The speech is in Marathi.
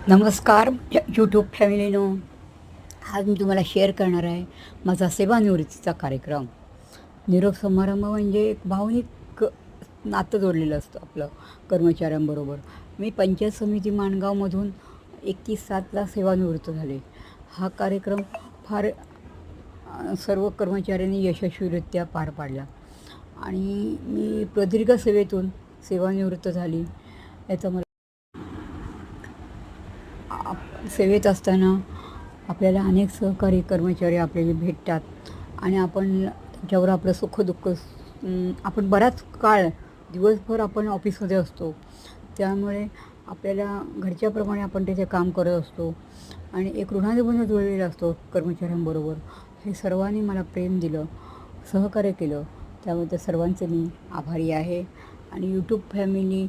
नमस्कार यूट्यूब फॅमिलीनो. आज मी तुम्हाला शेअर करणार आहे माझा सेवानिवृत्तीचा कार्यक्रम. निरोप समारंभ म्हणजे एक भावनिक नातं जोडलेलं असतं आपलं कर्मचाऱ्यांबरोबर. मी पंचायत समिती माणगावमधून 21/7 सेवानिवृत्त झाले. हा कार्यक्रम फार सर्व कर्मचाऱ्यांनी यशस्वीरित्या पार पाडला आणि मी प्रदीर्घ सेवेतून सेवानिवृत्त झाली. याचा मला सेवेत असताना आपल्याला अनेक सहकारी कर्मचारी आपल्याला भेटतात आणि आपण त्याच्यावर आपलं सुखदुःख आपण बराच काळ दिवसभर आपण ऑफिसमध्ये असतो, त्यामुळे आपल्याला घरच्याप्रमाणे आपण त्याचे काम करत असतो आणि एक ऋणानुबंध जुळलेला असतो कर्मचाऱ्यांबरोबर. हे सर्वांनी मला प्रेम दिलं, सहकार्य केलं, त्यामुळे त्या सर्वांचे मी आभारी आहे. आणि यूट्यूब फॅमिली